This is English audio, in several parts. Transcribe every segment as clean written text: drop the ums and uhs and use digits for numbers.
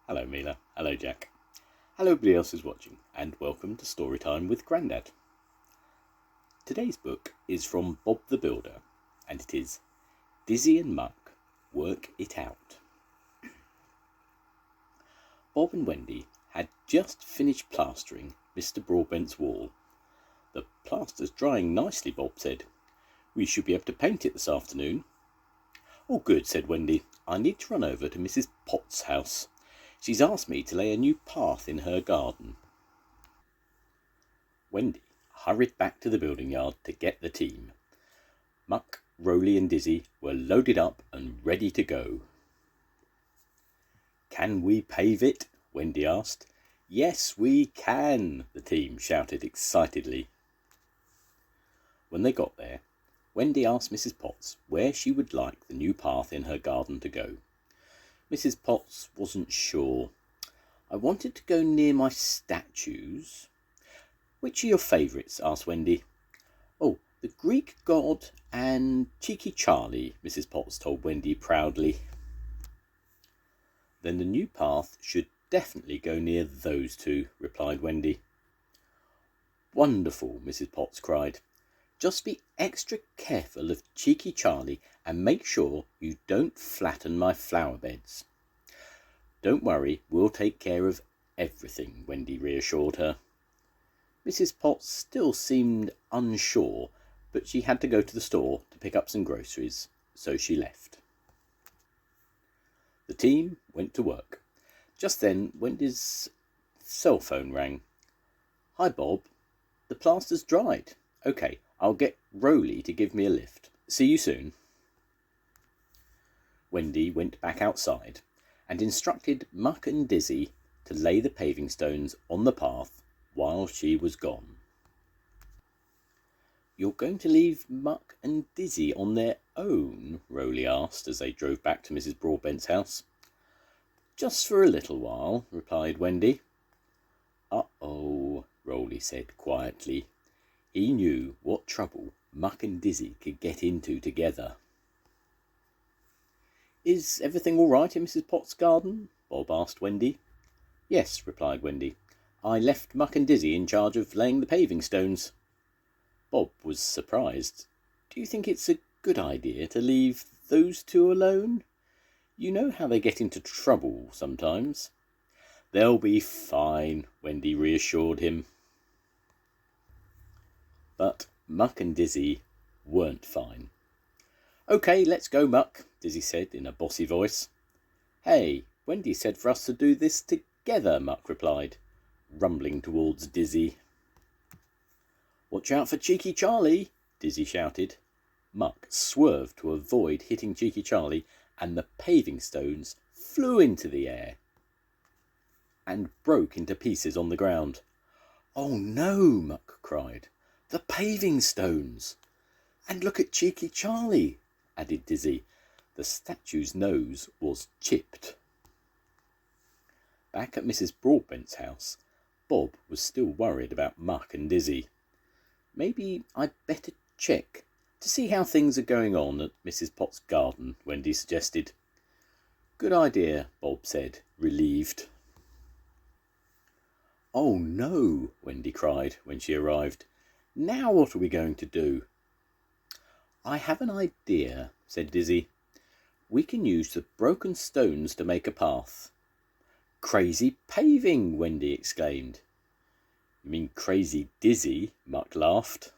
Hello Mila, hello Jack, hello everybody else who's watching, and welcome to Storytime with Grandad. Today's book is from Bob the Builder, and it is Dizzy and Muck Work It Out. Bob and Wendy had just finished plastering Mr. Broadbent's wall. The plaster's drying nicely, Bob said. We should be able to paint it this afternoon. Oh good, said Wendy. I need to run over to Mrs. Potts' house. She's asked me to lay a new path in her garden. Wendy hurried back to the building yard to get the team. Muck, Rolly and Dizzy were loaded up and ready to go. Can we pave it? Wendy asked. Yes, we can, the team shouted excitedly. When they got there, Wendy asked Mrs. Potts where she would like the new path in her garden to go. Mrs. Potts wasn't sure. I wanted to go near my statues. Which are your favourites? Asked Wendy. Oh, the Greek god and Cheeky Charlie, Mrs. Potts told Wendy proudly. Then the new path should definitely go near those two, replied Wendy. Wonderful, Mrs. Potts cried. Just be extra careful of Cheeky Charlie and make sure you don't flatten my flower beds. Don't worry, we'll take care of everything, Wendy reassured her. Mrs. Potts still seemed unsure, but she had to go to the store to pick up some groceries, so she left. The team went to work. Just then, Wendy's cell phone rang. Hi, Bob. The plaster's dried. OK, I'll get Rolly to give me a lift. See you soon. Wendy went back outside and instructed Muck and Dizzy to lay the paving stones on the path while she was gone. You're going to leave Muck and Dizzy on their own? Rolly asked as they drove back to Mrs. Broadbent's house. Just for a little while, replied Wendy. Uh-oh, Rolly said quietly. He knew what trouble Muck and Dizzy could get into together. Is everything all right in Mrs. Potts' garden? Bob asked Wendy. Yes, replied Wendy. I left Muck and Dizzy in charge of laying the paving stones. Bob was surprised. Do you think it's a good idea to leave those two alone? You know how they get into trouble sometimes. They'll be fine, Wendy reassured him. But Muck and Dizzy weren't fine. OK, let's go, Muck, Dizzy said in a bossy voice. Hey, Wendy said for us to do this together, Muck replied, rumbling towards Dizzy. Watch out for Cheeky Charlie, Dizzy shouted. Muck swerved to avoid hitting Cheeky Charlie, and the paving stones flew into the air and broke into pieces on the ground. Oh no, Muck cried. The paving stones! And look at Cheeky Charlie, added Dizzy. The statue's nose was chipped. Back at Mrs. Broadbent's house, Bob was still worried about Muck and Dizzy. Maybe I'd better check to see how things are going on at Mrs. Potts' garden, Wendy suggested. Good idea, Bob said, relieved. Oh no, Wendy cried when she arrived. Now what are we going to do? I have an idea, said Dizzy. We can use the broken stones to make a path. Crazy paving, Wendy exclaimed. You mean crazy Dizzy? Muck laughed.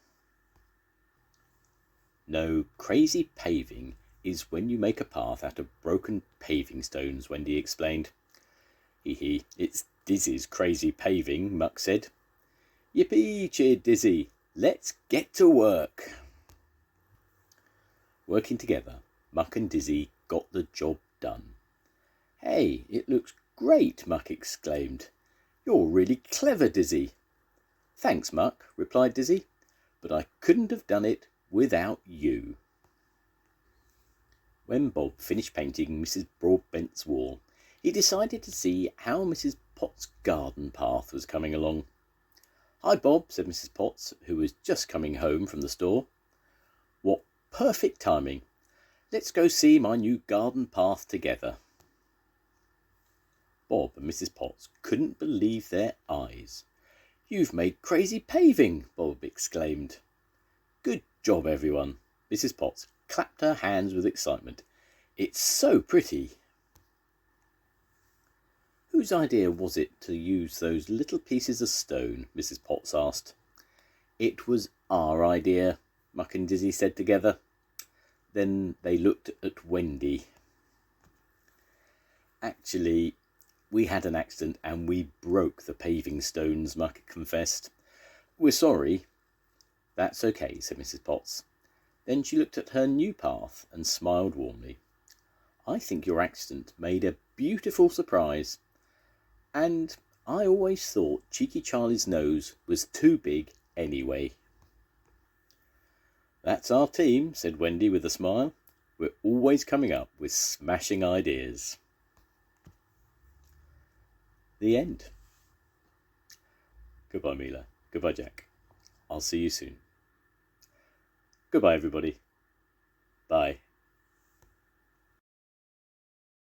No, crazy paving is when you make a path out of broken paving stones, Wendy explained. Hee, it's Dizzy's crazy paving, Muck said. Yippee, cheered Dizzy. Let's get to work. Working together, Muck and Dizzy got the job done. Hey, it looks great, Muck exclaimed. You're really clever, Dizzy. Thanks, Muck, replied Dizzy, but I couldn't have done it without you. When Bob finished painting Mrs. Broadbent's wall, he decided to see how Mrs. Potts' garden path was coming along. Hi, Bob, said Mrs. Potts, who was just coming home from the store. What perfect timing. Let's go see my new garden path together. Bob and Mrs. Potts couldn't believe their eyes. "You've made crazy paving!" Bob exclaimed. "Good job, everyone!" Mrs. Potts clapped her hands with excitement. "It's so pretty!" "Whose idea was it to use those little pieces of stone?" Mrs. Potts asked. "It was our idea," Muck and Dizzy said together. Then they looked at Wendy. "Actually, we had an accident and we broke the paving stones," Muck confessed. "We're sorry." "That's okay," said Mrs. Potts. Then she looked at her new path and smiled warmly. "I think your accident made a beautiful surprise. And I always thought Cheeky Charlie's nose was too big anyway." "That's our team," said Wendy with a smile. "We're always coming up with smashing ideas." The end. Goodbye, Mila. Goodbye, Jack. I'll see you soon. Goodbye, everybody.